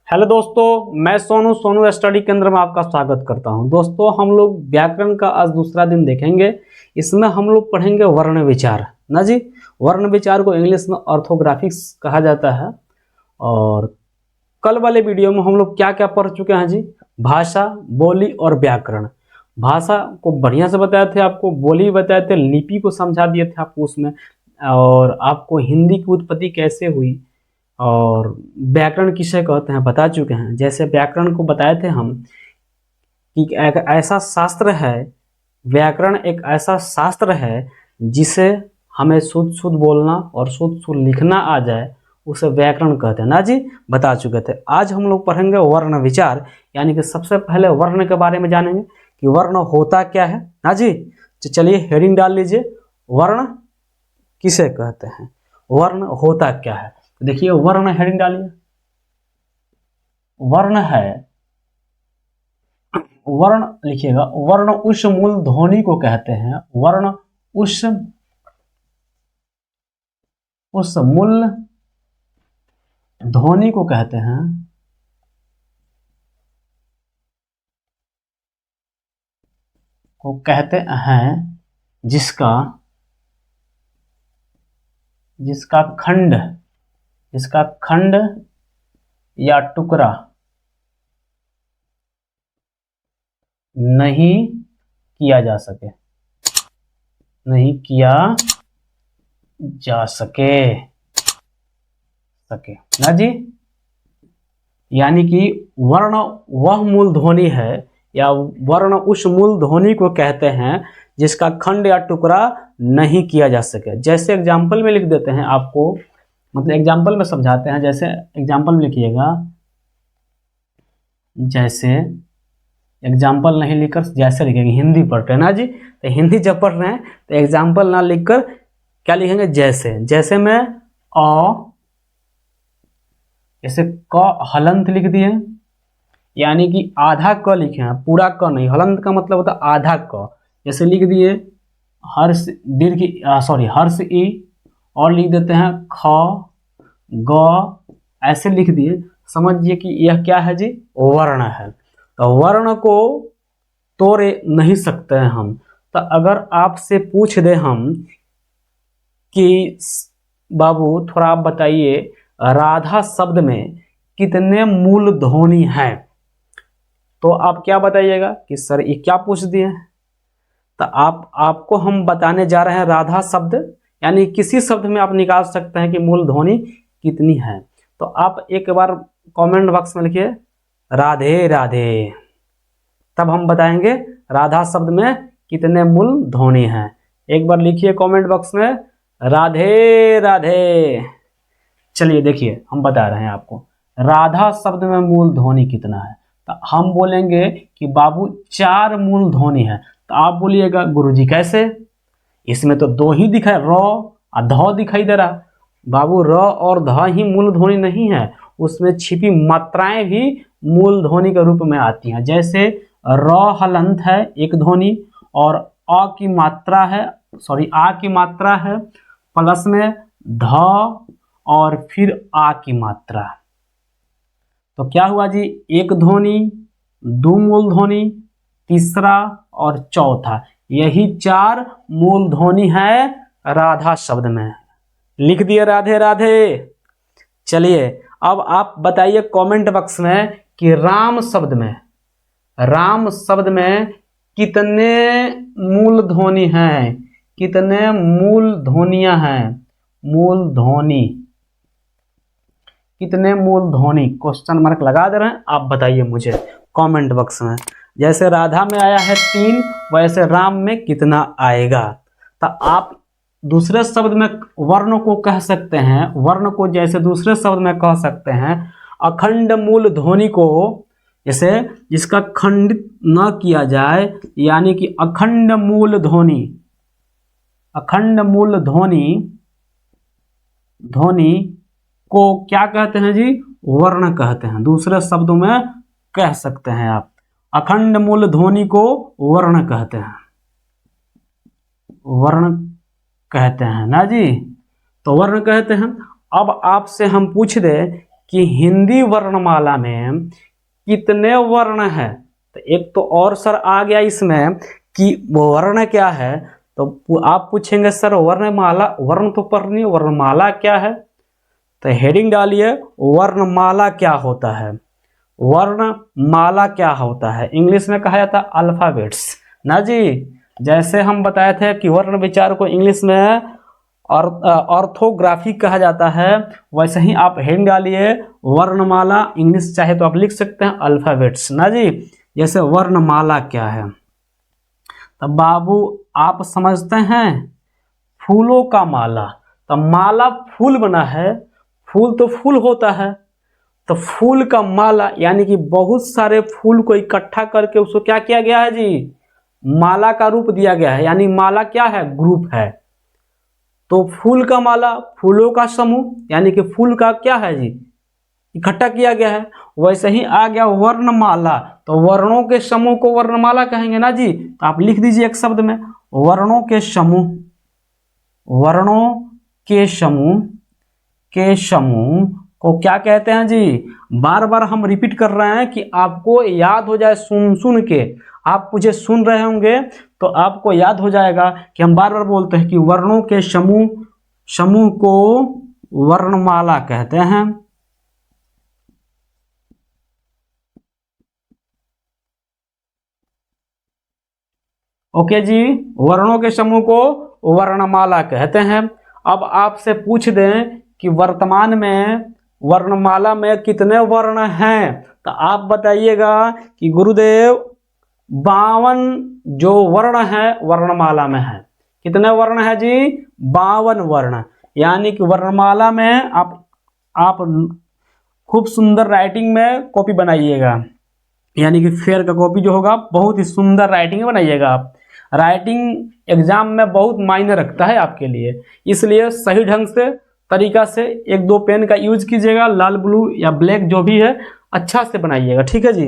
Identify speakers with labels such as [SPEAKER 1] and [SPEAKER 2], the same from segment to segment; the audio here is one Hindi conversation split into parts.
[SPEAKER 1] हेलो दोस्तों, मैं सोनू स्टडी केंद्र में आपका स्वागत करता हूं। दोस्तों, हम लोग व्याकरण का आज दूसरा दिन देखेंगे। इसमें हम लोग पढ़ेंगे वर्ण विचार ना जी। वर्ण विचार को इंग्लिश में ऑर्थोग्राफिक्स कहा जाता है। और कल वाले वीडियो में हम लोग क्या क्या पढ़ चुके हैं जी? भाषा, बोली और व्याकरण। भाषा को बढ़िया से बताए थे आपको, बोली बताए थे, लिपि को समझा दिए थे आपको उसमें, और आपको हिंदी की उत्पत्ति कैसे हुई और व्याकरण किसे कहते हैं बता चुके हैं। जैसे व्याकरण को बताए थे हम कि एक ऐसा शास्त्र है, व्याकरण एक ऐसा शास्त्र है जिसे हमें शुद्ध शुद्ध बोलना और शुद्ध शुद्ध लिखना आ जाए, उसे व्याकरण कहते हैं ना जी। बता चुके थे। आज हम लोग पढ़ेंगे वर्ण विचार, यानी कि सबसे पहले वर्ण के बारे में जानेंगे कि वर्ण होता क्या है ना जी। तो चलिए हेडिंग डाल लीजिए, वर्ण किसे कहते हैं, वर्ण होता क्या है। देखिए वर्ण हेडिंग डालिए। वर्ण है, वर्ण लिखिएगा, वर्ण उस मूल ध्वनि को कहते हैं। वर्ण उस मूल ध्वनि को कहते हैं जिसका खंड या टुकड़ा नहीं किया जा सके ना जी। यानी कि वर्ण वह मूल ध्वनि है, या वर्ण उस मूल ध्वनि को कहते हैं जिसका खंड या टुकड़ा नहीं किया जा सके। जैसे एग्जाम्पल में लिख देते हैं आपको, मतलब एग्जाम्पल में समझाते हैं। जैसे एग्जाम्पल में लिखिएगा, जैसे एग्जाम्पल नहीं लिखकर जैसे लिखेंगे। हिंदी पढ़ते हैं ना जी, तो हिंदी जब पढ़ रहे हैं तो एग्जाम्पल ना लिखकर क्या लिखेंगे, जैसे में जैसे क हलंत लिख दिए, यानी कि आधा क लिखे हैं, पूरा क नहीं। हलंत का मतलब होता है आधा क। जैसे लिख दिए हर्ष दीर्घ हर्ष ई, और लिख देते हैं ख ग, ऐसे लिख दिए। समझिए कि यह क्या है जी, वर्ण है। तो वर्ण को तोड़ नहीं सकते हैं हम। तो अगर आपसे पूछ दे हम कि बाबू थोड़ा आप बताइए, राधा शब्द में कितने मूल ध्वनि हैं, तो आप क्या बताइएगा कि सर ये क्या पूछ दिए। तो आपको हम बताने जा रहे हैं राधा शब्द, यानी किसी शब्द में आप निकाल सकते हैं कि मूल ध्वनि कितनी है। तो आप एक बार कमेंट बॉक्स में लिखिए राधे राधे, तब हम बताएंगे राधा शब्द में कितने मूल ध्वनि हैं। एक बार लिखिए कमेंट बॉक्स में राधे राधे। चलिए देखिए, हम बता रहे हैं आपको राधा शब्द में मूल ध्वनि कितना है। तो हम बोलेंगे कि बाबू 4 मूल ध्वनि है। तो आप बोलिएगा गुरुजी कैसे, इसमें तो 2 ही दिखाई, र और ध दिखाई दे रहा। बाबू र और ध ही मूल ध्वनि नहीं है, उसमें छिपी मात्राएं भी मूल ध्वनि के रूप में आती हैं। जैसे र हलंत है एक ध्वनि, और आ की मात्रा है, प्लस में ध और फिर आ की मात्रा। तो क्या हुआ जी, एक ध्वनि, 2 मूल ध्वनि, तीसरा और चौथा, यही 4 मूल ध्वनि है राधा शब्द में। लिख दिए राधे राधे। चलिए अब आप बताइए कमेंट बॉक्स में कि राम शब्द में कितने मूल ध्वनि हैं, कितने मूल ध्वनियां हैं, कितने मूल ध्वनि, क्वेश्चन मार्क लगा दे रहे हैं। आप बताइए मुझे कमेंट बॉक्स में। जैसे राधा में आया है 3, वैसे राम में कितना आएगा। तो आप दूसरे शब्द में वर्ण को कह सकते हैं, वर्ण को जैसे दूसरे शब्द में कह सकते हैं अखंड मूल ध्वनि को, जैसे जिसका खंडित न किया जाए, यानी कि अखंड मूल ध्वनि को क्या कहते हैं जी, वर्ण कहते हैं। दूसरे शब्दों में कह सकते हैं आप, अखंड मूल ध्वनि को वर्ण कहते हैं ना जी। तो वर्ण कहते हैं। अब आपसे हम पूछ दे कि हिंदी वर्णमाला में कितने वर्ण हैं। तो एक तो और सर आ गया इसमें कि वर्ण क्या है, तो आप पूछेंगे सर वर्णमाला, वर्ण तो पढ़नी, वर्णमाला क्या है। तो हेडिंग डालिए वर्णमाला क्या होता है। वर्णमाला क्या होता है, इंग्लिश में कहा जाता है अल्फाबेट्स ना जी। जैसे हम बताए थे कि वर्ण विचार को इंग्लिश में और ऑर्थोग्राफी कहा जाता है, वैसे ही आप हेडिंग डालिए वर्णमाला, इंग्लिश चाहे तो आप लिख सकते हैं अल्फाबेट्स ना जी। जैसे वर्णमाला क्या है, तब बाबू आप समझते हैं फूलों का माला। तो माला फूल बना है, फूल तो फूल होता है, तो फूल का माला यानी कि बहुत सारे फूल को इकट्ठा करके उसको क्या किया गया है जी, माला का रूप दिया गया है। यानी माला क्या है, ग्रुप है। तो फूल का माला, फूलों का समूह, यानी कि फूल का क्या है जी, इकट्ठा किया गया है। वैसे ही आ गया वर्णमाला, तो वर्णों के समूह को वर्णमाला कहेंगे ना जी। तो आप लिख दीजिए एक शब्द में वर्णों के समूह, वर्णों के समूह को क्या कहते हैं जी। बार बार हम रिपीट कर रहे हैं कि आपको याद हो जाए, सुन सुन के आप मुझे सुन रहे होंगे तो आपको याद हो जाएगा कि हम बार बार बोलते हैं कि वर्णों के समूह को वर्णमाला कहते हैं। ओके जी, वर्णों के समूह को वर्णमाला कहते हैं। अब आपसे पूछ दें कि वर्तमान में वर्णमाला में कितने वर्ण हैं, तो आप बताइएगा कि गुरुदेव 52 जो वर्ण है वर्णमाला में है। कितने वर्ण है जी, 52 वर्ण। यानी कि वर्णमाला में आप खूब सुंदर राइटिंग में कॉपी बनाइएगा, यानी कि फेयर का कॉपी जो होगा बहुत ही सुंदर राइटिंग में बनाइएगा। आप राइटिंग एग्जाम में बहुत मायने रखता है आपके लिए, इसलिए सही ढंग से तरीका से एक दो पेन का यूज कीजिएगा, लाल ब्लू या ब्लैक जो भी है अच्छा से बनाइएगा, ठीक है जी,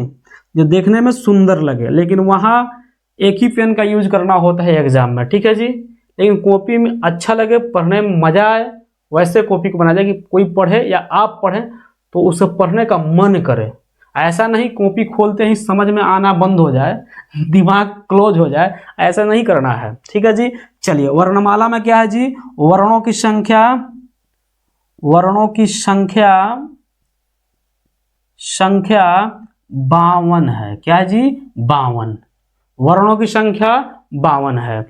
[SPEAKER 1] जो देखने में सुंदर लगे। लेकिन वहाँ एक ही पेन का यूज करना होता है एग्जाम में, ठीक है जी। लेकिन कॉपी में अच्छा लगे, पढ़ने में मजा आए, वैसे कॉपी को बना जाए कि कोई पढ़े या आप पढ़ें तो उसे पढ़ने का मन करे। ऐसा नहीं कॉपी खोलते ही समझ में आना बंद हो जाए, दिमाग क्लोज हो जाए, ऐसा नहीं करना है, ठीक है जी। चलिए वर्णमाला में क्या है जी, वर्णों की संख्या 52 है। क्या है जी, 52, वर्णों की संख्या 52 है।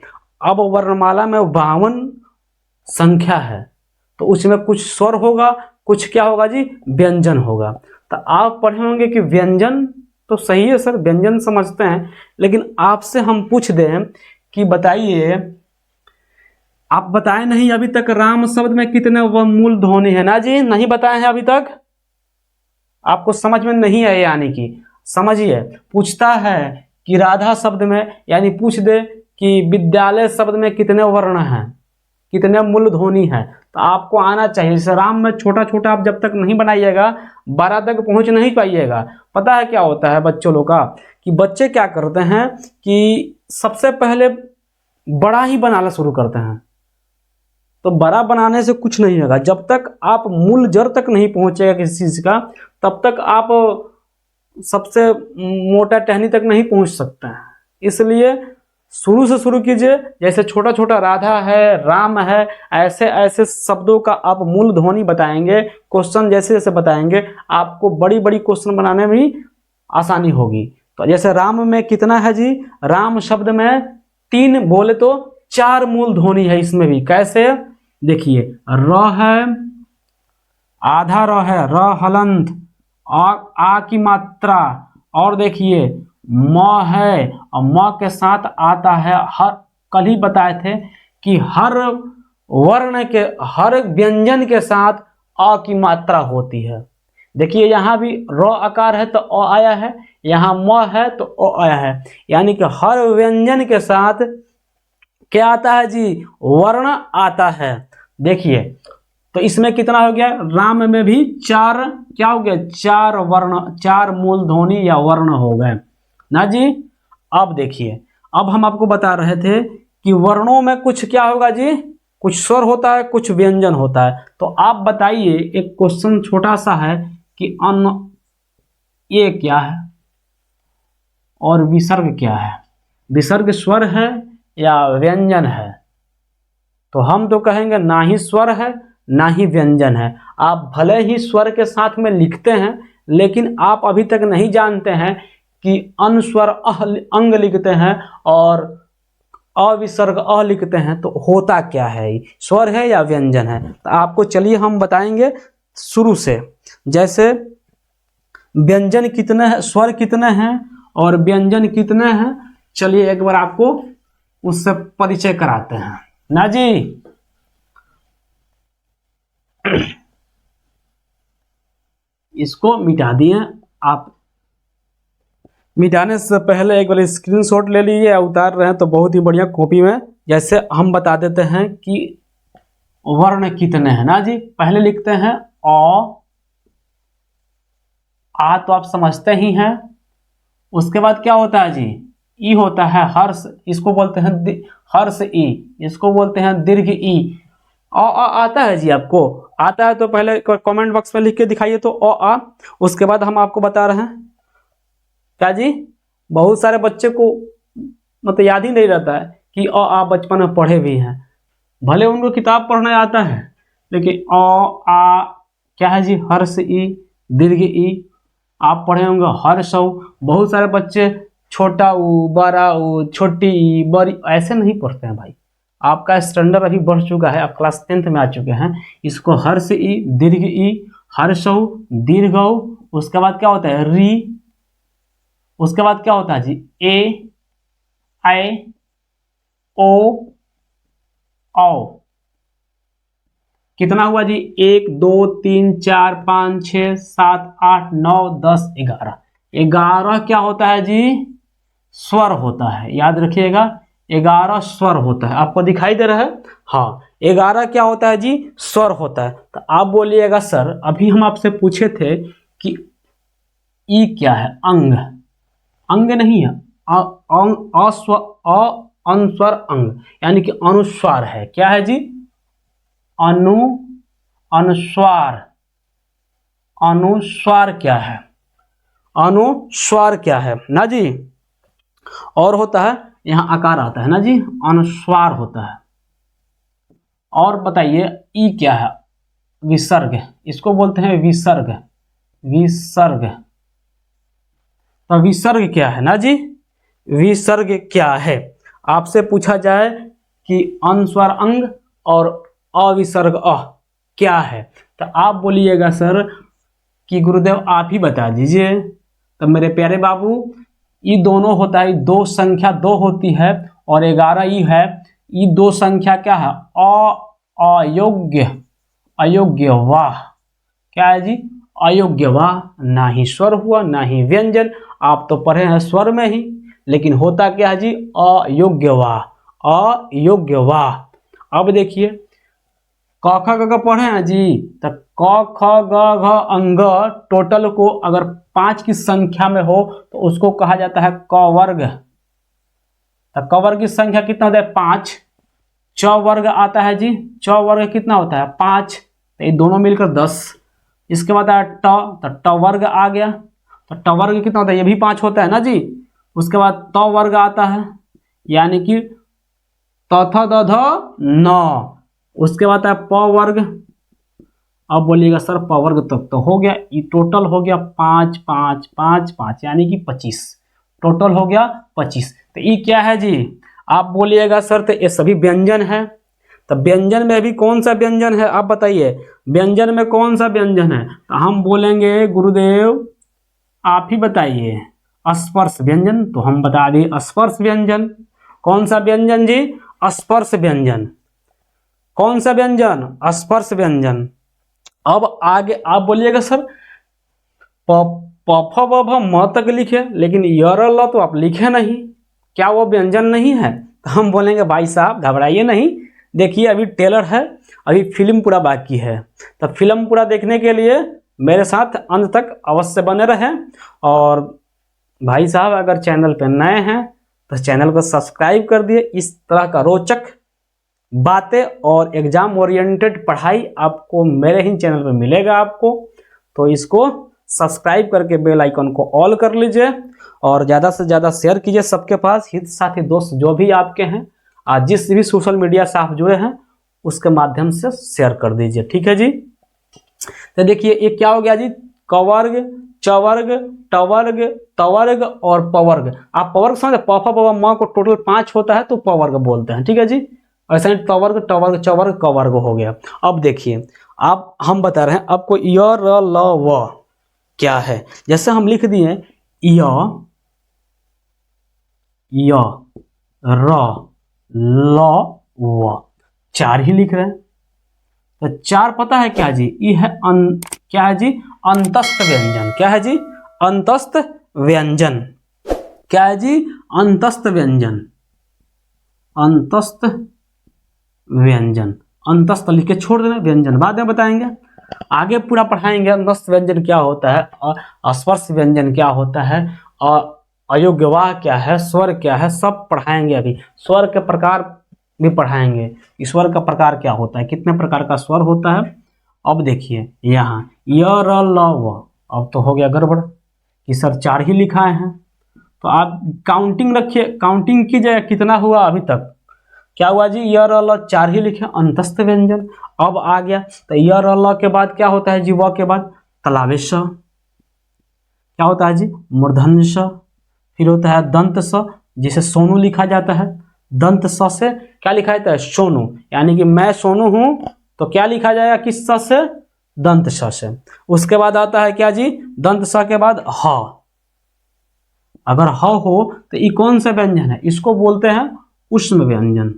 [SPEAKER 1] अब वर्णमाला में 52 संख्या है तो उसमें कुछ स्वर होगा, कुछ क्या होगा जी, व्यंजन होगा। तो आप पढ़े होंगे कि व्यंजन तो सही है सर, व्यंजन समझते हैं, लेकिन आपसे हम पूछ दें कि बताइए, आप बताए नहीं अभी तक राम शब्द में कितने मूल ध्वनि है ना जी, नहीं बताए हैं अभी तक, आपको समझ में नहीं है। यानी कि समझिए, पूछता है कि राधा शब्द में, यानी पूछ दे कि विद्यालय शब्द में कितने वर्ण हैं, कितने मूल ध्वनि है, तो आपको आना चाहिए। जैसे राम में छोटा छोटा आप जब तक नहीं बनाइएगा 12 तक पहुंच नहीं पाइएगा। पता है क्या होता है बच्चों लोग का, कि बच्चे क्या करते हैं कि सबसे पहले बड़ा ही बनाना शुरू करते हैं। तो बड़ा बनाने से कुछ नहीं होगा, जब तक आप मूल जड़ तक नहीं पहुंचेगा किसी चीज का, तब तक आप सबसे मोटा टहनी तक नहीं पहुंच सकते हैं। इसलिए शुरू से शुरू कीजिए, जैसे छोटा छोटा राधा है, राम है, ऐसे ऐसे शब्दों का आप मूल ध्वनि बताएंगे, क्वेश्चन जैसे जैसे बताएंगे आपको बड़ी बड़ी क्वेश्चन बनाने में भी आसानी होगी। तो जैसे राम में कितना है जी, राम शब्द में 3 बोले तो 4 मूल ध्वनि है इसमें भी। कैसे, देखिए र है, आधा र है, र हलंत, आ की मात्रा, और देखिए म है, और म के साथ आता है हर, कल ही बताए थे कि हर वर्ण के, हर व्यंजन के साथ अ की मात्रा होती है। देखिए यहाँ भी र आकार है तो अ आया है, यहाँ म है तो अ आया है, यानी कि हर व्यंजन के साथ क्या आता है जी, वर्ण आता है। देखिए तो इसमें कितना हो गया, राम में भी 4, क्या हो गया, 4 वर्ण, 4 मूल ध्वनि या वर्ण हो गए ना जी। अब देखिए, अब हम आपको बता रहे थे कि वर्णों में कुछ क्या होगा जी, कुछ स्वर होता है, कुछ व्यंजन होता है। तो आप बताइए, एक क्वेश्चन छोटा सा है कि अन्न ये क्या है और विसर्ग क्या है, विसर्ग स्वर है या व्यंजन है। तो हम तो कहेंगे ना ही स्वर है ना ही व्यंजन है। आप भले ही स्वर के साथ में लिखते हैं लेकिन आप अभी तक नहीं जानते हैं कि अनुस्वर अंग लिखते हैं और अविसर्ग अ लिखते हैं तो होता क्या है, स्वर है या व्यंजन है। तो आपको चलिए हम बताएंगे शुरू से। जैसे व्यंजन कितने हैं, स्वर कितने हैं और व्यंजन कितने हैं, चलिए एक बार आपको उससे परिचय कराते हैं ना जी। इसको मिटा दिए आप। मिटाने से पहले एक बार स्क्रीनशॉट ले लीजिए, उतार रहे हैं तो बहुत ही बढ़िया कॉपी में। जैसे हम बता देते हैं कि वर्ण कितने हैं ना जी। पहले लिखते हैं अ, आ तो आप समझते ही हैं। उसके बाद क्या होता है जी, ई होता है हर्ष, इसको बोलते हैं हर्ष ई, इसको बोलते हैं दीर्घ ई। आता है जी, आपको आता है तो पहले कमेंट बॉक्स में लिख के दिखाइए तो आ। उसके बाद हम आपको बता रहे हैं क्या जी, बहुत सारे बच्चे को मतलब याद ही नहीं रहता है कि आ बचपन में पढ़े भी हैं, भले उनको किताब पढ़ना आता है लेकिन आ क्या है जी, हर्ष ई दीर्घ ई आप पढ़े होंगे। हर्ष बहुत सारे बच्चे छोटा ऊ बड़ा ऊ छोटी ई बड़ी ऐसे नहीं पढ़ते हैं भाई। आपका स्टैंडर्ड अभी बढ़ चुका है, आप क्लास 10th में आ चुके हैं। इसको हर्ष ई दीर्घ ई हर्ष दीर्घ, उसके बाद क्या होता है री, उसके बाद क्या होता है जी ए आई ओ औ। कितना हुआ जी, 1 2 3 4 5 6 7 8 9 10 11। 11 क्या होता है जी, स्वर होता है, याद रखिएगा 11 स्वर होता है। आपको दिखाई दे रहा है, हाँ 11 क्या होता है जी, स्वर होता है। तो आप बोलिएगा सर अभी हम आपसे पूछे थे कि ई क्या है, अंग, अंग नहीं है, अनुस्वर अंग यानी कि अनुस्वार है। क्या है जी, अनुस्वार। अनुस्वार क्या है, अनुस्वार क्या है ना जी। और होता है यहां आकार आता है ना जी, अनुस्वार होता है। और बताइए ई क्या है, विसर्ग, इसको बोलते हैं विसर्ग। विसर्ग, तो विसर्ग क्या है ना जी, विसर्ग क्या है। आपसे पूछा जाए कि अनुस्वार अंग और अविसर्ग अ क्या है, तो आप बोलिएगा सर कि गुरुदेव आप ही बता दीजिए। तो मेरे प्यारे बाबू ये दोनों होता है, दो संख्या दो होती है और 11 ई है। ये दो संख्या क्या है, अयोग्य, अयोग्य वाह, क्या है जी, अयोग्य वाह। ना ही स्वर हुआ ना ही व्यंजन, आप तो पढ़े हैं स्वर में ही, लेकिन होता क्या है जी, अयोग्य वाह, अयोग्य वाह। अब देखिए क ख ग घ पढ़े हैं जी, तो क ख ग घ अंग टोटल को अगर 5 की संख्या में हो तो उसको कहा जाता है क वर्ग। तो क वर्ग की संख्या कितना होता है, 5। च वर्ग आता है जी, च वर्ग कितना होता है 5, तो ये दोनों मिलकर 10। इसके बाद आया ट, तो ट वर्ग आ गया, तो ट वर्ग कितना होता है, ये भी 5 होता है ना जी। उसके बाद त वर्ग आता है यानी कि त थ द ध न। उसके बाद है प वर्ग। अब बोलिएगा सर प वर्ग तक तो हो गया, ये टोटल हो गया 5 5 5 5 यानी कि 25, टोटल हो गया 25। तो ये क्या है जी, आप बोलिएगा सर तो ये सभी व्यंजन है। तो व्यंजन में भी कौन सा व्यंजन है आप बताइए, व्यंजन में कौन सा व्यंजन है। तो हम बोलेंगे गुरुदेव आप ही बताइए, स्पर्श व्यंजन। तो हम बता दिए स्पर्श व्यंजन। कौन सा व्यंजन जी, स्पर्श व्यंजन। कौन सा व्यंजन, स्पर्श व्यंजन। अब आगे आप बोलिएगा सर प फ ब भ म तक लिखे लेकिन यर ल तो आप लिखे नहीं, क्या वो व्यंजन नहीं है। तो हम बोलेंगे भाई साहब घबराइए नहीं, देखिए अभी ट्रेलर है, अभी फिल्म पूरा बाकी है। तो फिल्म पूरा देखने के लिए मेरे साथ अंत तक अवश्य बने रहें। और भाई साहब अगर चैनल पर नए हैं तो चैनल को सब्सक्राइब कर दिए। इस तरह का रोचक बातें और एग्जाम ओरिएंटेड पढ़ाई आपको मेरे ही चैनल पर मिलेगा आपको, तो इसको सब्सक्राइब करके बेल आइकन को ऑल कर लीजिए और ज़्यादा से ज़्यादा शेयर कीजिए सबके पास, हित साथी दोस्त जो भी आपके हैं, आज जिस भी सोशल मीडिया से आप जुड़े हैं उसके माध्यम से शेयर कर दीजिए। ठीक है जी। तो देखिए ये क्या हो गया जी, कवर्ग, चवर्ग, टवर्ग, तवर्ग और पवर्ग। आप पवर्ग समझे, पफा पवा म को टोटल 5 होता है तो पवर्ग बोलते हैं। ठीक है जी। ऐसा ही तवर्ग, टवर्ग, चवर्ग, कवर्ग हो गया। अब देखिए आप हम बता रहे हैं आपको य र ल व क्या है। जैसे हम लिख दिए य र ल व, 4 ही लिख रहे हैं। तो 4 पता है क्या जी, ये है क्या है जी, अंतस्थ व्यंजन। क्या है जी, अंतस्थ व्यंजन। क्या है जी, अंतस्थ व्यंजन। अंतस्थ व्यंजन, अंतस्थ लिख के छोड़ देना, व्यंजन बाद में बताएंगे, आगे पूरा पढ़ाएंगे। अंतस्थ व्यंजन क्या होता है, स्पर्श व्यंजन क्या होता है, अयोग्यवाह क्या है, स्वर क्या है, सब पढ़ाएंगे। अभी स्वर के प्रकार भी पढ़ाएंगे, ईश्वर का प्रकार क्या होता है, कितने प्रकार का स्वर होता है। अब देखिए यहाँ य र ल व, अब तो हो गया गड़बड़ कि सर 4 ही लिखाए हैं। तो आप काउंटिंग रखिए, काउंटिंग कीजिए कितना हुआ अभी तक। क्या हुआ जी, य र ल 4 ही लिखे, अंतस्थ व्यंजन। अब आ गया तो य र ल के बाद क्या होता है जी, व के बाद तलावेश, क्या होता है जी, मूर्धन्य स, फिर होता है दंत स, जिसे सोनू लिखा जाता है। दंत स से क्या लिखा जाता है, सोनू, यानी कि मैं सोनू हूं तो क्या लिखा जाएगा, किस स से, दंत स से। उसके बाद आता है क्या जी, दंत स के बाद ह। अगर ह हो तो ये कौन सा व्यंजन है, इसको बोलते हैं उष्म व्यंजन।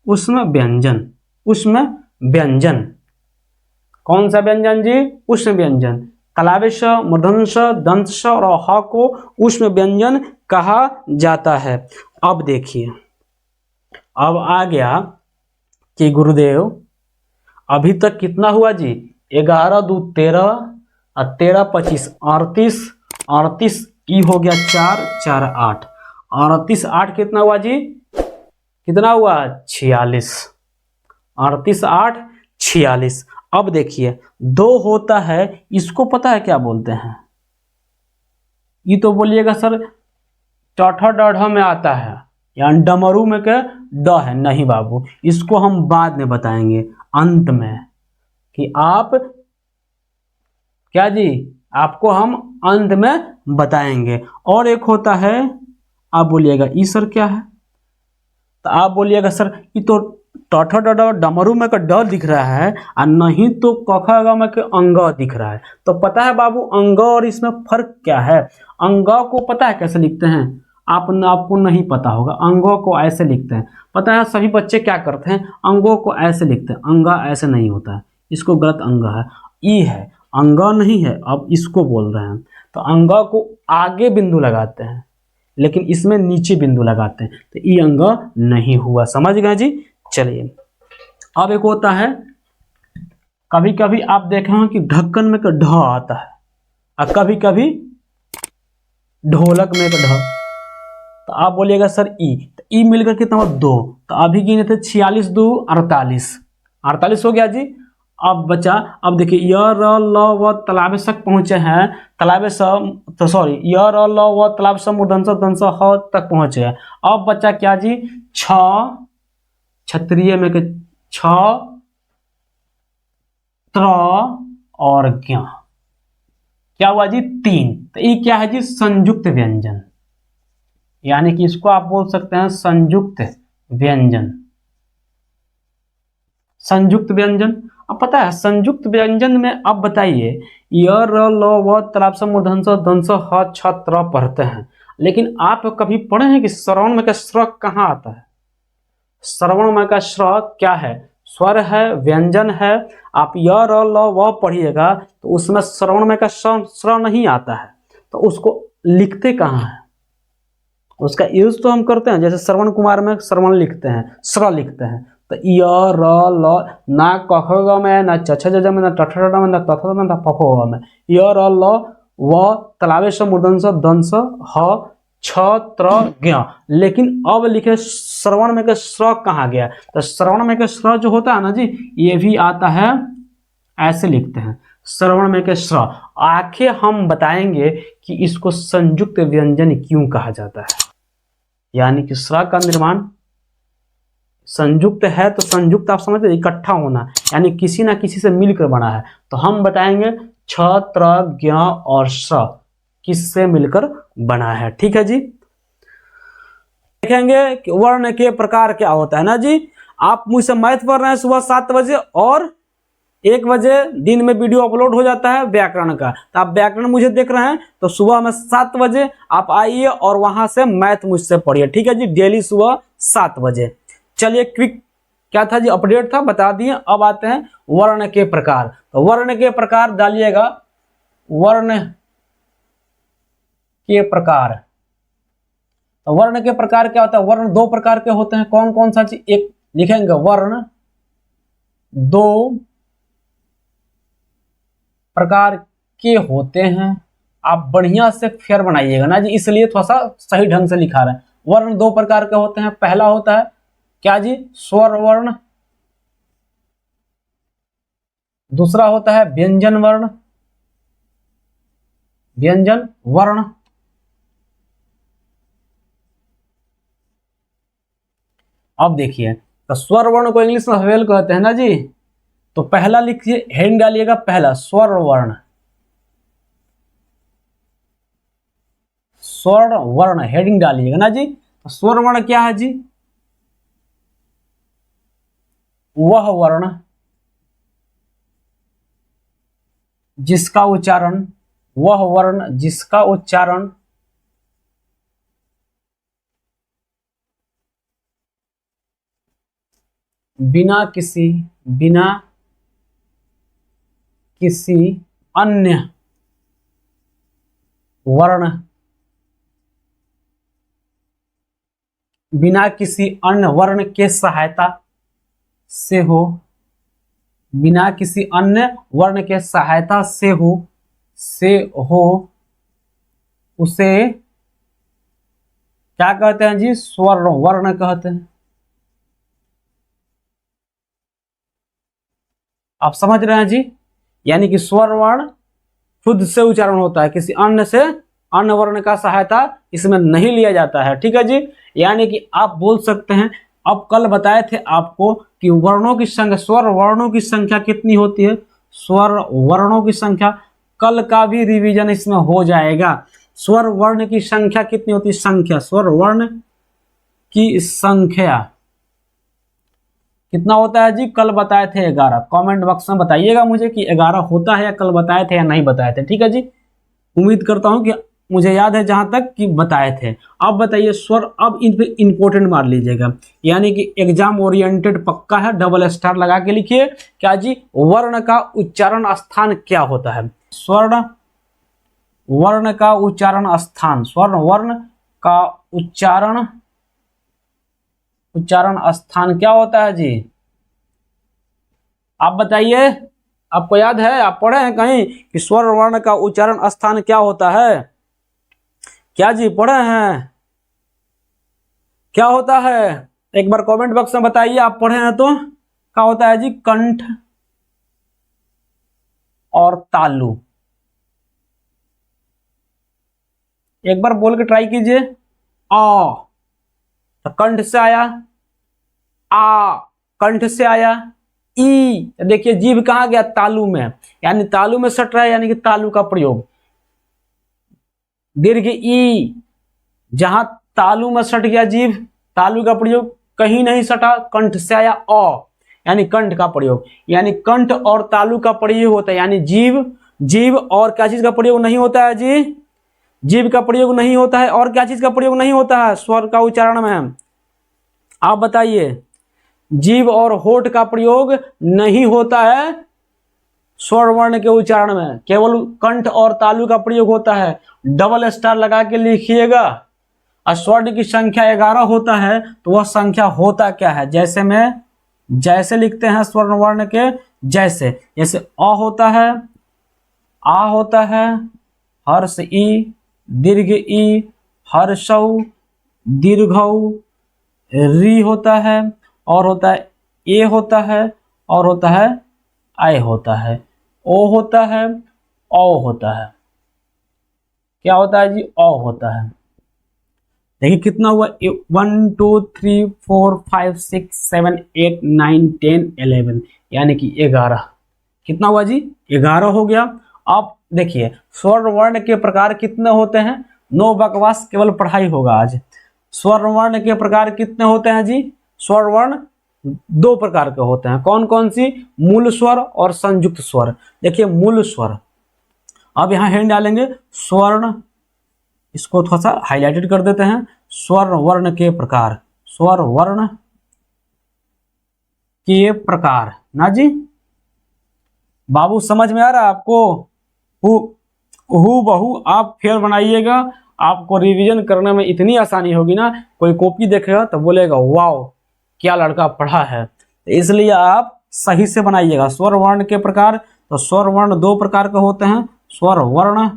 [SPEAKER 1] उष्म व्यंजन, उष्म व्यंजन। कौन सा व्यंजन जी, उष्म व्यंजन। तलावेश, मूर्धन्य, दंत और ह को उष्म व्यंजन कहा जाता है। अब देखिए अब आ गया कि गुरुदेव अभी तक कितना हुआ जी, 11 दूध 13 और 13 25 38, 38 ई हो गया 4 4 8, 38 8 कितना हुआ जी, कितना हुआ 46, 38 8 46। अब देखिए 2 होता है, इसको पता है क्या बोलते हैं, ये तो बोलिएगा सर चौथा डढ़ में आता है, यानी डमरू में के ड है। नहीं बाबू, इसको हम बाद में बताएंगे अंत में, कि आप क्या जी, आपको हम अंत में बताएंगे। और एक होता है, आप बोलिएगा ई सर क्या है, तो आप बोलिएगा सर ये तो टौठा डा डमरू में का ड दिख रहा है और नहीं तो कखा ग में के अंग दिख रहा है। तो पता है बाबू अंग और इसमें फर्क क्या है। अंग को पता है कैसे लिखते हैं, आपको नहीं पता होगा। अंगों को ऐसे लिखते हैं, पता है सभी बच्चे क्या करते हैं, अंगों को ऐसे लिखते हैं। अंगा ऐसे नहीं होता है, इसको गलत अंग है, ई है, अंगा नहीं है। अब इसको बोल रहे हैं तो अंगा को आगे बिंदु लगाते हैं, लेकिन इसमें नीचे बिंदु लगाते हैं, तो ई अंग नहीं हुआ। समझ गए जी। चलिए अब एक होता है, कभी कभी आप देखे हैं कि ढक्कन में का ढ आता है और कभी कभी ढोलक में का ढ। तो आप बोलिएगा सर ई, तो ई मिलकर कितना हुआ 2, तो अभी गिने थे 46 2 48, 48 हो गया जी। अब बचा, अब देखिए य र ल व तलाबे तक पहुंचे हैं, तलाबे स तो सॉरी य र ल व तलाब स मूर्धन्य दंस ह तक पहुंचे हैं। अब बचा क्या जी, 6 क्षत्रिय में के 6 त्र और ज्ञ, क्या हुआ जी 3। तो ये क्या है जी, संयुक्त व्यंजन, यानी कि इसको आप बोल सकते हैं संयुक्त व्यंजन। संयुक्त व्यंजन, अब पता है संयुक्त व्यंजन में अब बताइए य र ल व तलाब स मूर्धन्य दंस ह छ त्र पढ़ते हैं, लेकिन आप कभी पढ़े हैं कि श्रवण में का स्र कहाँ आता है। श्रवण में का स्र क्या है, स्वर है, व्यंजन है। आप य र ल व पढ़िएगा तो उसमें श्रवण में का स्र नहीं आता है, तो उसको लिखते कहाँ है, उसका यूज तो हम करते हैं, जैसे श्रवण कुमार में श्रवण लिखते हैं, स्र लिखते हैं। तो य र ल, ना कख ग में, ना चछ जज में, ना टठ में, ना तथ में, ना पफ में, य र ल व तलावे स मूर्धन्य दंस ह छ त्र ज्ञ। लेकिन अब लिखे श्रवण में के स्र कहाँ गया, तो श्रवण में के स्र जो होता है ना जी, ये भी आता है, ऐसे लिखते हैं श्रवण में के श्र। आखिर हम बताएंगे कि इसको संयुक्त व्यंजन क्यों कहा जाता है, यानी कि श्र का निर्माण संयुक्त है, तो संयुक्त आप समझते इकट्ठा होना, यानी किसी ना किसी से मिलकर बना है। तो हम बताएंगे छ, त्र, ज्ञ और श्र किससे मिलकर बना है। ठीक है जी। देखेंगे कि वर्ण के प्रकार क्या होता है ना जी। आप मुझसे मैथ पढ़ रहे हैं सुबह 7 बजे और 1 बजे दिन में वीडियो अपलोड हो जाता है व्याकरण का, तो आप व्याकरण मुझे देख रहे हैं तो सुबह में 7 बजे आप आइए और वहां से मैथ मुझसे पढ़िए। ठीक है जी, डेली सुबह 7 बजे। चलिए क्विक क्या था जी, अपडेट था, बता दिए। अब आते हैं वर्ण के प्रकार। तो वर्ण के प्रकार डालिएगा, वर्ण के प्रकार। तो वर्ण के प्रकार क्या होता है, वर्ण 2 प्रकार के होते हैं। कौन कौन सा चीज, एक लिखेंगे वर्ण 2 प्रकार के होते हैं। आप बढ़िया से फेयर बनाइएगा ना जी, इसलिए थोड़ा सा सही ढंग से लिखा रहे हैं। वर्ण 2 प्रकार के होते हैं। पहला होता है क्या जी, स्वर वर्ण। दूसरा होता है व्यंजन वर्ण, व्यंजन वर्ण। अब देखिए, तो स्वर वर्ण को इंग्लिश में वेल कहते हैं ना जी। तो पहला लिखिए, हेडिंग डालिएगा पहला स्वर वर्ण, स्वर वर्ण हेडिंग डालिएगा ना जी। तो स्वर वर्ण क्या है जी, वह वर्ण जिसका उच्चारण, वह वर्ण जिसका उच्चारण बिना किसी अन्य वर्ण, बिना किसी अन्य वर्ण के सहायता से हो, बिना किसी अन्य वर्ण के सहायता से हो उसे क्या कहते हैं जी, स्वर वर्ण कहते हैं। आप समझ रहे हैं जी, यानी कि स्वर वर्ण खुद से उच्चारण होता है, किसी अन्य से, अन्य वर्ण का सहायता इसमें नहीं लिया जाता है। ठीक है जी, यानी कि आप बोल सकते हैं, अब कल बताए थे आपको कि वर्णों की संख्या, स्वर वर्णों की संख्या कितनी होती है, स्वर वर्णों की संख्या, कल का भी रिवीजन इसमें हो जाएगा। स्वर वर्ण की संख्या कितनी होती है, संख्या, स्वर वर्ण की संख्या कितना होता है जी, कल बताए थे 11। कमेंट बॉक्स में बताइएगा मुझे कि 11 होता है या कल बताए थे या नहीं बताए थे। ठीक है जी, उम्मीद करता हूं कि मुझे याद है जहां तक कि बताए थे। अब बताइए स्वर, अब इन पे इंपॉर्टेंट मार लीजिएगा, यानी कि एग्जाम ओरिएंटेड पक्का है, डबल स्टार लगा के लिखिए। क्या जी, वर्ण का उच्चारण स्थान क्या होता है, स्वर्ण वर्ण का उच्चारण स्थान, स्वर्ण वर्ण का उच्चारण स्थान क्या होता है जी, आप बताइए। आपको याद है, आप पढ़े हैं कहीं कि स्वर वर्ण का उच्चारण स्थान क्या होता है, क्या जी पढ़े हैं, क्या होता है, एक बार कमेंट बॉक्स में बताइए आप पढ़े हैं तो। क्या होता है जी, कंठ और तालु। एक बार बोल के ट्राई कीजिए। आ, तो कंठ से आया, आ कंठ से आया। ई, देखिए जीभ कहां गया, तालु में, यानी तालु में सट रहा है, यानी कि तालु का प्रयोग। दीर्घ ई, जहां तालु में सट गया जीभ, तालु का प्रयोग, कहीं नहीं सटा, कंठ से आया अ, यानी कंठ का प्रयोग। यानी कंठ और तालु का प्रयोग होता है, यानी जीभ और क्या चीज का प्रयोग नहीं होता है जी, जीभ का प्रयोग नहीं होता है, और क्या चीज का प्रयोग नहीं होता है स्वर का उच्चारण में, आप बताइए। जीभ और होठ का प्रयोग नहीं होता है स्वर वर्ण के उच्चारण में, केवल कंठ और तालु का प्रयोग होता है। डबल स्टार लगा के लिखिएगा। और स्वर्ण की संख्या 11 होता है, तो वह संख्या होता क्या है, जैसे लिखते हैं स्वर्ण वर्ण के, जैसे अ होता है, आ होता है, हर्ष ई, दीर्घ ई, हर्षौ, दीर्घौ, री होता है, और होता है ए होता है, और होता है आय होता है। ओ होता है, औ होता है, क्या होता है जी, औ होता है। देखिए कितना हुआ, 1 2 3 4 5 6 7 8 9 10 11, यानी कि 11। कितना हुआ जी, 11 हो गया। अब देखिए स्वर वर्ण के प्रकार कितने होते हैं, नो बकवास, केवल पढ़ाई होगा आज। स्वर वर्ण के प्रकार कितने होते हैं जी, स्वर वर्ण 2 प्रकार के होते हैं। कौन कौन सी, मूल स्वर और संयुक्त स्वर। देखिए मूल स्वर, अब यहां हेड डालेंगे स्वर्ण, इसको थोड़ा सा हाईलाइटेड कर देते हैं। स्वर वर्ण के प्रकार, स्वर वर्ण के प्रकार ना जी, बाबू समझ में आ रहा है आपको। हु बहू आप फेर बनाइएगा, आपको रिवीजन करने में इतनी आसानी होगी ना, कोई कॉपी देखेगा तो बोलेगा वाओ क्या लड़का पढ़ा है। तो इसलिए आप सही से बनाइएगा। स्वर वर्ण के प्रकार, तो स्वर वर्ण 2 प्रकार के होते हैं। स्वर वर्ण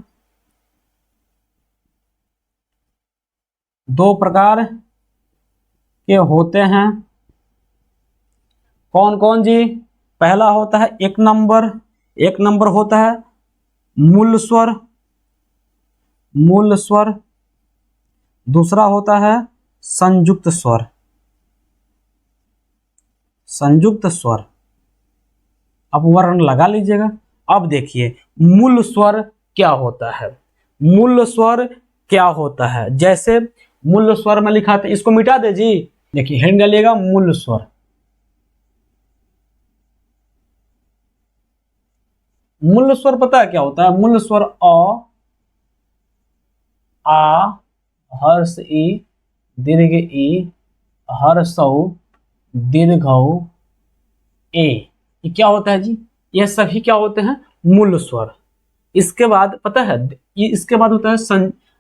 [SPEAKER 1] 2 प्रकार के होते हैं। कौन कौन जी, पहला होता है 1 नंबर होता है मूल स्वर, मूल स्वर। दूसरा होता है संयुक्त स्वर, संयुक्त स्वर। अब वर्ण लगा लीजिएगा। अब देखिए मूल स्वर क्या होता है, मूल स्वर क्या होता है। जैसे मूल स्वर में लिखा था, इसको मिटा दे जी। देखिए हेड डालिएगा मूल स्वर। मूल स्वर पता है क्या होता है, मूल स्वर अ, आ, हर्ष ई, दीर्घ ई, हर्षौ, दीर्घौ, ए। ये क्या होता है जी, ये सभी क्या होते हैं, मूल स्वर। इसके बाद पता है, ये इसके बाद होता है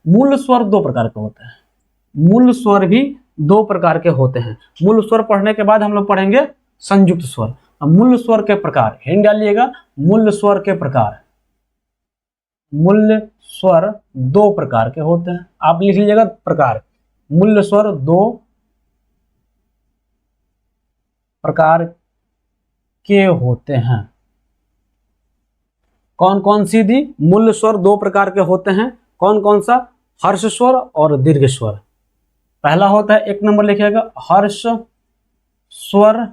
[SPEAKER 1] मूल स्वर 2 प्रकार का होता है। मूल स्वर भी 2 प्रकार के होते हैं। मूल स्वर पढ़ने के बाद हम लोग पढ़ेंगे संयुक्त स्वर। अब मूल स्वर के प्रकार, हेड डालिएगा मूल स्वर के प्रकार। मूल स्वर 2 प्रकार के होते हैं, आप लिख लीजिएगा प्रकार। मूल स्वर 2 प्रकार के होते हैं। कौन कौन सी दी, मूल स्वर 2 प्रकार के होते हैं। कौन कौन सा, हर्ष स्वर और दीर्घ स्वर। पहला होता है 1 नंबर लिखिएगा हर्ष स्वर,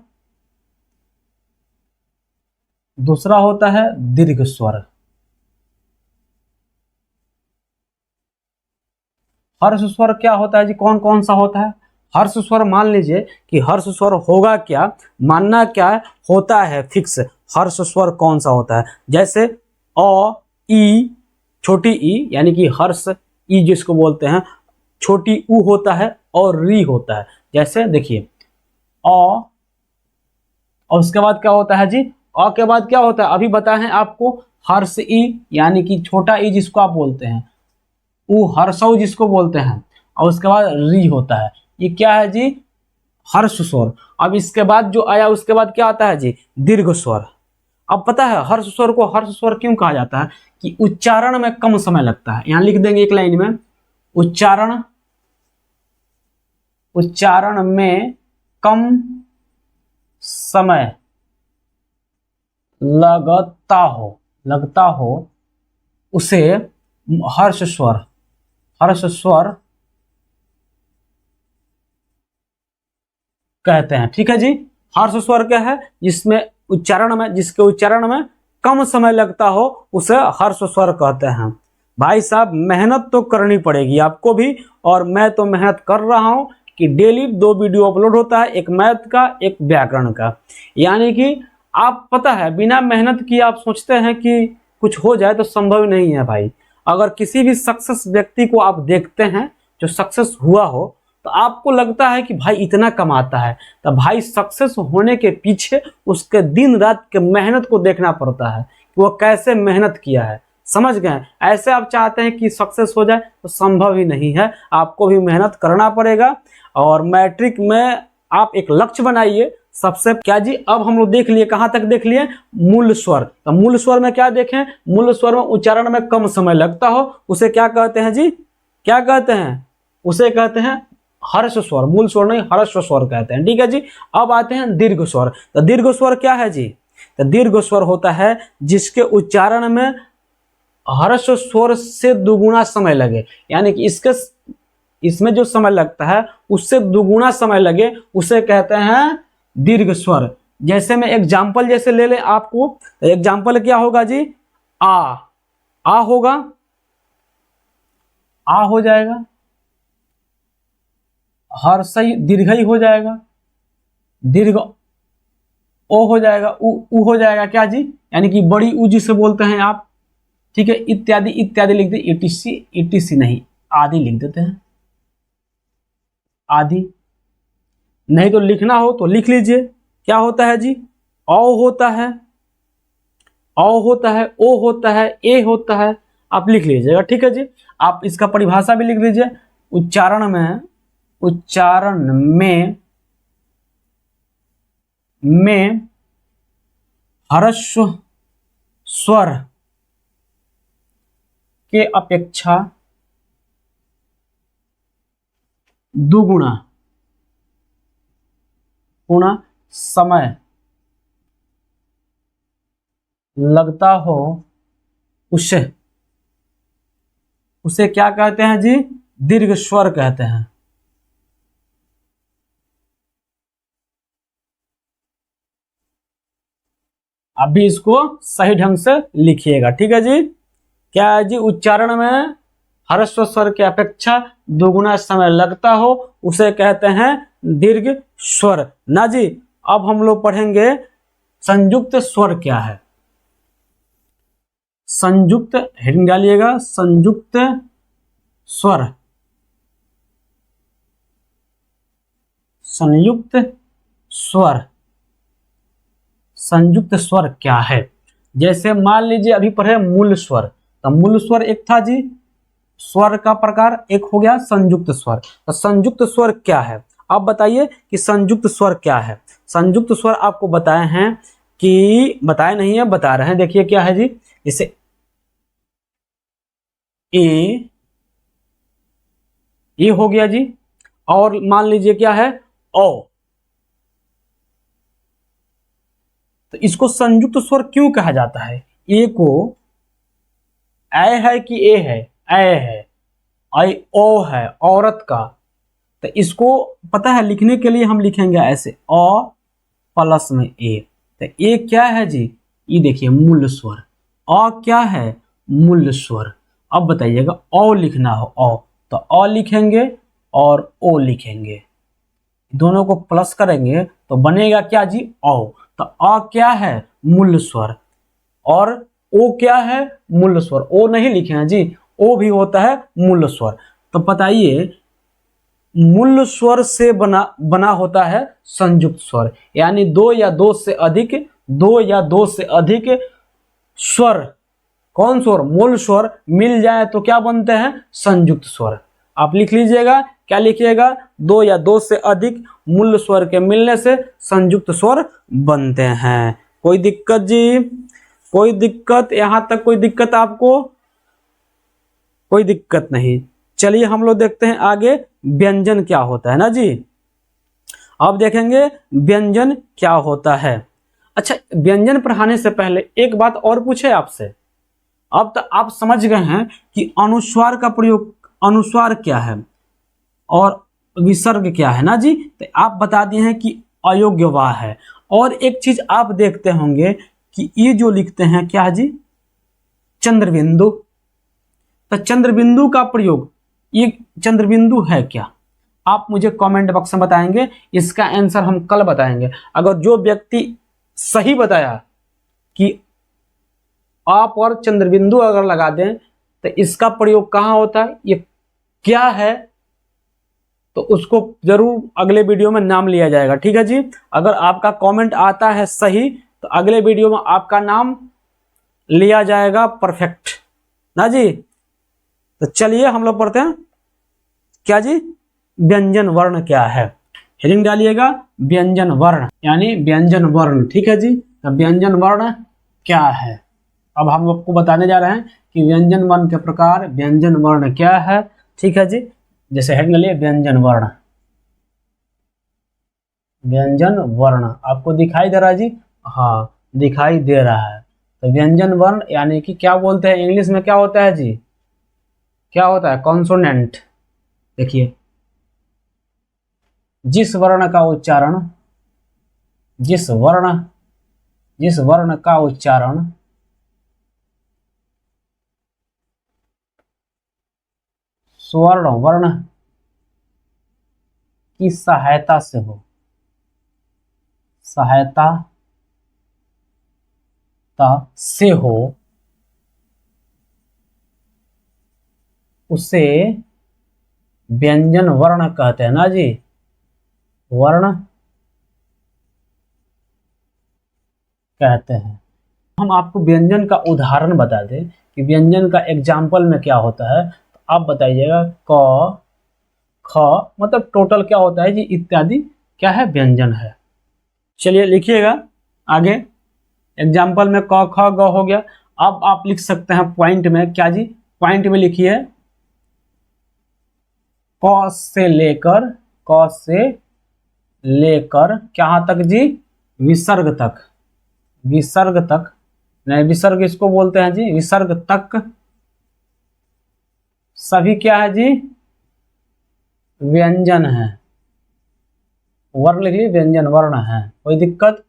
[SPEAKER 1] दूसरा होता है दीर्घ स्वर। हर्ष स्वर क्या होता है जी, कौन कौन सा होता है। हर्ष स्वर मान लीजिए कि हर्ष स्वर होगा क्या, मानना क्या है, होता है फिक्स। हर्ष स्वर कौन सा होता है, जैसे अ, ई, छोटी ई, यानी कि हर्ष ई जिसको बोलते हैं, छोटी ऊ होता है और री होता है। जैसे देखिए अ, और उसके बाद क्या होता है जी, अ के बाद क्या होता है, अभी बताए हैं आपको, हर्ष ई यानी कि छोटा ई जिसको आप बोलते हैं, ऊ हर्षौ जिसको बोलते हैं, और उसके बाद री होता है। ये क्या है जी, हर्ष स्वर। अब इसके बाद जो आया उसके बाद क्या आता है जी, दीर्घ स्वर। अब पता है हर्ष स्वर को हर्ष स्वर क्यों कहा जाता है, कि उच्चारण में कम समय लगता है। यहां लिख देंगे एक लाइन में, उच्चारण, उच्चारण में कम समय लगता हो उसे हर्ष स्वर, हर्ष स्वर कहते हैं। ठीक है जी, हर्ष स्वर क्या है, जिसमें उच्चारण में, जिसके उच्चारण में कम समय लगता हो उसे हर्ष स्वर कहते हैं। भाई साहब मेहनत तो करनी पड़ेगी आपको भी, और मैं तो मेहनत कर रहा हूं कि डेली 2 वीडियो अपलोड होता है, एक मैथ का एक व्याकरण का। यानी कि आप पता है बिना मेहनत किए आप सोचते हैं कि कुछ हो जाए, तो संभव नहीं है भाई। अगर किसी भी सक्सेस व्यक्ति को आप देखते हैं जो सक्सेस हुआ हो, तो आपको लगता है कि भाई इतना कमाता है, तो भाई सक्सेस होने के पीछे उसके दिन रात के मेहनत को देखना पड़ता है कि वो कैसे मेहनत किया है। समझ गए, ऐसे आप चाहते हैं कि सक्सेस हो जाए तो संभव ही नहीं है, आपको भी मेहनत करना पड़ेगा। और मैट्रिक में आप एक लक्ष्य बनाइए सबसे। क्या जी, अब हम लोग देख लिए, कहां तक देख लिए, मूल स्वर। तो मूल स्वर में क्या देखें, मूल स्वर में उच्चारण में कम समय लगता हो उसे क्या कहते हैं जी, क्या कहते हैं, उसे कहते हैं हर्ष स्वर। मूल स्वर नहीं, हर्ष स्वर कहते हैं। ठीक है जी, अब आते हैं दीर्घ स्वर। तो दीर्घ स्वर क्या है जी, तो दीर्घ स्वर होता है जिसके उच्चारण में ह्रस्व स्वर से दुगुना समय लगे, यानी कि इसमें जो समय लगता है उससे दुगुना समय लगे, उसे कहते हैं दीर्घ स्वर। जैसे मैं एग्जाम्पल जैसे ले लें आपको, एग्जाम्पल क्या होगा जी, आ होगा, आ हो जाएगा, हर्षई दीर्घई हो जाएगा, दीर्घ ओ हो जाएगा, उ हो जाएगा क्या जी, यानी कि बड़ी उ जिसे बोलते हैं आप, ठीक है, इत्यादि इत्यादि लिख दे, ईटीसी ईटीसी नहीं, आदि लिख देते हैं, आदि। नहीं तो लिखना हो तो लिख लीजिए, क्या होता है जी, औ होता है, औ होता है, ओ होता है, ए होता है, आप लिख लीजिएगा, ठीक है जी। आप इसका परिभाषा भी लिख लीजिए, उच्चारण में ह्रस्व स्वर के अपेक्षा दुगुना समय लगता हो, उसे क्या कहते हैं जी, दीर्घ स्वर कहते हैं। अभी इसको सही ढंग से लिखिएगा, ठीक है जी। क्या है जी, उच्चारण में ह्रस्व स्वर की अपेक्षा दोगुना समय लगता हो उसे कहते हैं दीर्घ स्वर ना जी। अब हम लोग पढ़ेंगे संयुक्त स्वर क्या है। संयुक्त हेडिंग डालिएगा, संयुक्त स्वर, संयुक्त स्वर, संयुक्त स्वर क्या है। जैसे मान लीजिए अभी पढ़े मूल स्वर, तो मूल स्वर एक था जी, स्वर का प्रकार एक हो गया संयुक्त स्वर। तो संयुक्त स्वर क्या है, आप बताइए कि संयुक्त स्वर क्या है। संयुक्त स्वर आपको बताए हैं कि बताए नहीं है, बता रहे हैं, देखिए क्या है जी। जैसे ए हो गया जी, और मान लीजिए क्या है ओ, तो इसको संयुक्त स्वर क्यों कहा जाता है। ए को ए है कि ए है, ए है, आई ओ है औरत का, तो इसको पता है लिखने के लिए हम लिखेंगे ऐसे अ प्लस में ए। तो ए क्या है जी, ये देखिए मूल स्वर, अ क्या है मूल स्वर। अब बताइएगा ओ लिखना हो ओ, तो अ लिखेंगे और ओ लिखेंगे, दोनों को प्लस करेंगे तो बनेगा क्या जी ओ। तो अ क्या है मूल स्वर और ओ क्या है मूल स्वर, ओ नहीं लिखे हैं जी, ओ भी होता है मूल स्वर। तो बताइए मूल स्वर से बना होता है संयुक्त स्वर, यानी दो या दो से अधिक स्वर, कौन स्वर मूल स्वर मिल जाए तो क्या बनते हैं संयुक्त स्वर। आप लिख लीजिएगा, क्या लिखिएगा, दो या दो से अधिक मूल स्वर के मिलने से संयुक्त स्वर बनते हैं। कोई दिक्कत जी, कोई दिक्कत, यहां तक कोई दिक्कत आपको, कोई दिक्कत नहीं। चलिए हम लोग देखते हैं आगे व्यंजन क्या होता है ना जी। अब देखेंगे व्यंजन क्या होता है। अच्छा, व्यंजन पढ़ाने से पहले एक बात और पूछे आपसे। अब तो आप समझ गए हैं कि अनुस्वार का प्रयोग, अनुस्वार क्या है और विसर्ग क्या है ना जी। तो आप बता दिए हैं कि अयोग्य वा है। और एक चीज आप देखते होंगे कि ये जो लिखते हैं क्या है जी, चंद्रबिंदु। तो चंद्रबिंदु का प्रयोग, ये चंद्रबिंदु है क्या, आप मुझे कमेंट बॉक्स में बताएंगे, इसका आंसर हम कल बताएंगे। अगर जो व्यक्ति सही बताया कि आप और चंद्रबिंदु अगर लगा दें तो इसका प्रयोग कहां होता है, ये क्या है, तो उसको जरूर अगले वीडियो में नाम लिया जाएगा, ठीक है जी। अगर आपका कमेंट आता है सही तो अगले वीडियो में आपका नाम लिया जाएगा परफेक्ट ना जी। तो चलिए हम लोग पढ़ते हैं क्या जी, व्यंजन वर्ण क्या है। हेडिंग डालिएगा व्यंजन वर्ण, यानी व्यंजन वर्ण, ठीक है जी। तो व्यंजन वर्ण क्या है, अब हम लोग को बताने जा रहे हैं कि व्यंजन वर्ण के प्रकार, व्यंजन वर्ण क्या है, ठीक है जी। जैसे हेडिंग डालिए व्यंजन वर्ण, व्यंजन वर्ण आपको दिखाई दे रहा है जी, हाँ। दिखाई दे रहा है। तो व्यंजन वर्ण यानी कि क्या बोलते हैं इंग्लिश में, क्या होता है जी, क्या होता है, कॉन्सोनेंट। देखिए जिस वर्ण का उच्चारण, जिस वर्ण, जिस वर्ण का उच्चारण स्वर्ण वर्ण की सहायता से हो, सहायता से हो, उसे व्यंजन वर्ण कहते हैं ना जी, वर्ण कहते हैं। हम आपको व्यंजन का उदाहरण बता दें कि व्यंजन का एग्जाम्पल में क्या होता है, तो आप बताइएगा क ख, मतलब टोटल क्या होता है जी, इत्यादि क्या है, व्यंजन है। चलिए लिखिएगा आगे, एग्जाम्पल में क ख ग हो गया। अब आप लिख सकते हैं पॉइंट में, क्या जी, पॉइंट में लिखिए क से लेकर, क से लेकर कहाँ तक जी, विसर्ग तक, विसर्ग तक, नहीं विसर्ग इसको बोलते हैं जी, विसर्ग तक सभी क्या है जी, व्यंजन है। वर्ण लिख लीजिए, व्यंजन वर्ण है, कोई दिक्कत,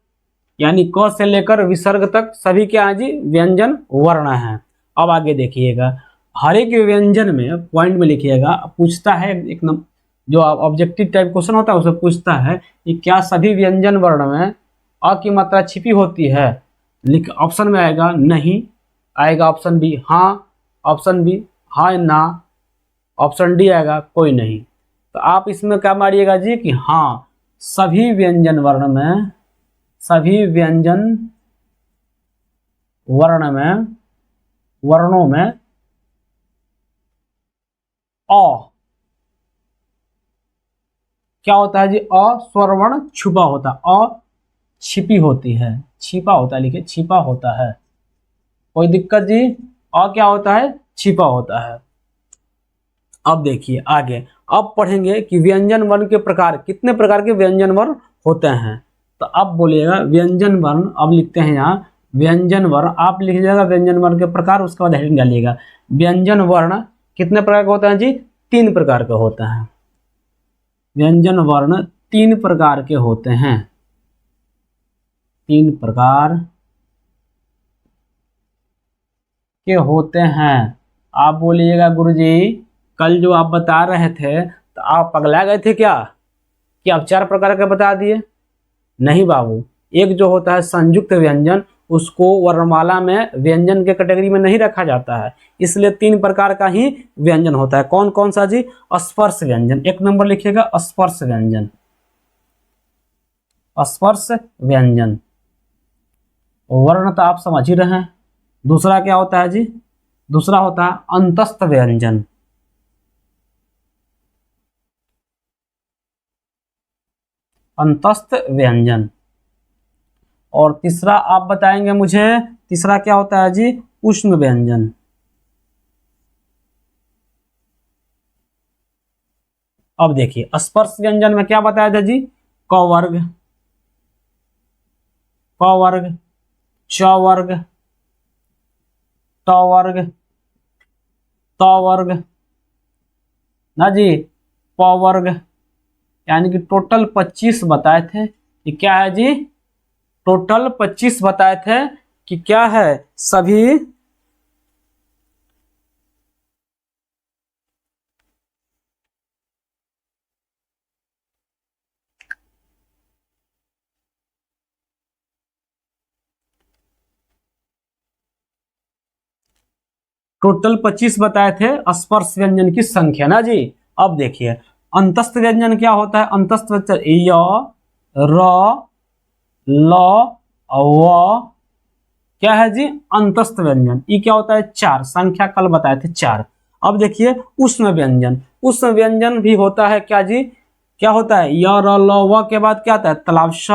[SPEAKER 1] यानी क से लेकर विसर्ग तक सभी क्या है जी, व्यंजन वर्ण है। अब आगे देखिएगा, हर एक व्यंजन में पॉइंट में लिखिएगा, पूछता है एक नंबर, जो ऑब्जेक्टिव टाइप क्वेश्चन होता है उसे पूछता है कि क्या सभी व्यंजन वर्ण में अ की मात्रा छिपी होती है। लिख, ऑप्शन में आएगा नहीं, आएगा ऑप्शन बी हाँ, ऑप्शन बी हाँ ना, ऑप्शन डी आएगा कोई नहीं। तो आप इसमें क्या मारिएगा जी कि हाँ, सभी व्यंजन वर्ण में, सभी व्यंजन वर्ण में, वर्णों में अ क्या होता है जी, अ स्वरवर्ण छुपा होता है, अ छिपी होती है, छिपा होता है, लिखिए छिपा होता है, कोई दिक्कत जी, अ क्या होता है, छिपा होता है। अब देखिए आगे, अब पढ़ेंगे कि व्यंजन वर्ण के प्रकार, कितने प्रकार के व्यंजन वर्ण होते हैं। तो अब बोलिएगा व्यंजन वर्ण, अब लिखते हैं यहाँ व्यंजन वर्ण, आप लिख लीजिएगा व्यंजन वर्ण के प्रकार, उसके बाद हेडिंग डालिएगा। व्यंजन वर्ण कितने प्रकार के होते हैं जी, 3 प्रकार के होते हैं। व्यंजन वर्ण 3 प्रकार के होते हैं, 3 प्रकार के होते हैं। आप बोलिएगा गुरुजी कल जो आप बता रहे थे तो आप पगला गए थे क्या, कि आप 4 प्रकार के बता दिए। नहीं बाबू, एक जो होता है संयुक्त व्यंजन, उसको वर्णमाला में व्यंजन के कैटेगरी में नहीं रखा जाता है, इसलिए 3 प्रकार का ही व्यंजन होता है। कौन कौन सा जी, स्पर्श व्यंजन, 1 नंबर लिखिएगा स्पर्श व्यंजन, स्पर्श व्यंजन। वर्ण तो आप समझ ही रहे हैं। दूसरा क्या होता है जी, दूसरा होता है अंतस्थ व्यंजन, अंतस्थ व्यंजन। और तीसरा आप बताएंगे मुझे, तीसरा क्या होता है जी, उष्ण व्यंजन। अब देखिए स्पर्श व्यंजन में क्या बताया था जी, क वर्ग, क वर्ग, च वर्ग, ट वर्ग, त वर्ग ना जी, प वर्ग, यानी कि टोटल 25 बताए थे कि क्या है जी, टोटल 25 बताए थे कि क्या है, सभी टोटल 25 बताए थे स्पर्श व्यंजन की संख्या ना जी। अब देखिए अंतस्थ व्यंजन क्या होता है, अंतस्थ व्यंजन य, र, ल, व, क्या है जी, अंतस्थ व्यंजन। ये क्या होता है, 4 संख्या कल बताए थे 4। अब देखिए उष्ण व्यंजन, उष्ण व्यंजन भी होता है क्या जी, क्या होता है, य, र, ल, व के बाद क्या आता है, तलावश,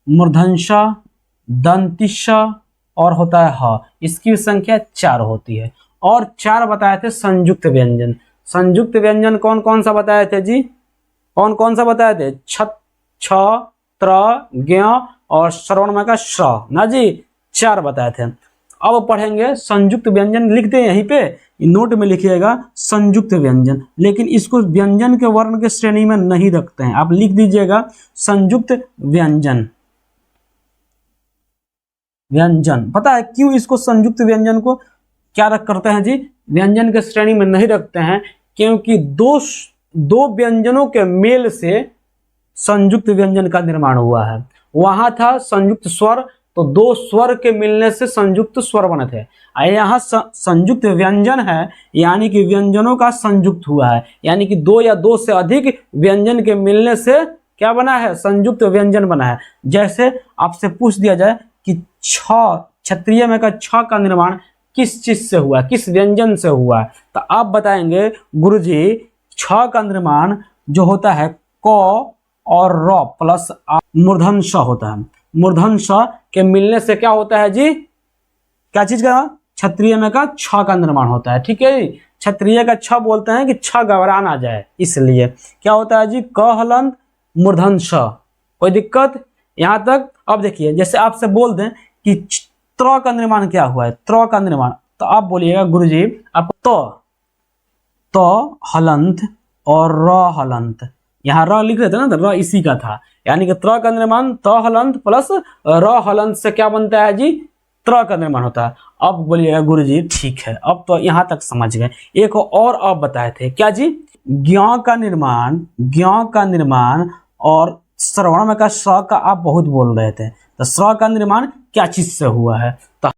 [SPEAKER 1] मूर्धन्यश, दंतिश और होता है ह, इसकी संख्या 4 होती है। और 4 बताए थे संयुक्त व्यंजन। संयुक्त व्यंजन कौन कौन सा बताए थे जी, कौन कौन सा बताए थे, छ, त्र, ज्ञ और श्रवणमय का श्र ना जी, 4 बताए थे। अब पढ़ेंगे संयुक्त व्यंजन, लिखते हैं यहीं पे नोट में लिखिएगा संयुक्त व्यंजन, लेकिन इसको व्यंजन के वर्ण के श्रेणी में नहीं रखते हैं, आप लिख दीजिएगा संयुक्त व्यंजन। व्यंजन पता है क्यों इसको संयुक्त व्यंजन को क्या रख करते हैं जी, व्यंजन के श्रेणी में नहीं रखते हैं, क्योंकि दो व्यंजनों के मेल से संयुक्त व्यंजन का निर्माण हुआ है। वहां था संयुक्त स्वर, तो 2 स्वर के मिलने से संयुक्त स्वर बने थे। यहाँ संयुक्त व्यंजन है, यानी कि व्यंजनों का संयुक्त हुआ है, यानी कि 2 या 2 से अधिक व्यंजन के मिलने से क्या बना है, संयुक्त व्यंजन बना है। जैसे आपसे पूछ दिया जाए कि क्षत्रिय में का छ का निर्माण किस चीज से हुआ है, किस व्यंजन से हुआ है, तो आप बताएंगे गुरुजी छ का निर्माण जो होता है क और र प्लस मूर्धन श होता है। मूर्धन श के मिलने से क्या होता है जी, क्या चीज का, क्षत्रिय में का छ का निर्माण होता है। ठीक है जी, क्षत्रिय का छ बोलते हैं कि छ घबरा ना जाए, इसलिए क्या होता है जी, क हलंत मूर्धन श। कोई दिक्कत यहां तक। अब देखिए जैसे आपसे बोल दें कि त्र का निर्माण क्या हुआ है, त्र का निर्माण, तो आप बोलिएगा गुरुजी आप त हलंत और र हलंत, यहाँ र लिख रहे थे ना, तो र इसी का था, यानी कि त्र का निर्माण त हलंत प्लस र हलंत से क्या बनता है जी, त्र का निर्माण होता है। अब बोलिएगा गुरुजी ठीक है, अब तो यहाँ तक समझ गए। एक और आप बताए थे क्या जी, ज्ञ का निर्माण और श्रवण में का स का आप बहुत बोल रहे थे, तो स का निर्माण क्या चीज से हुआ है, तो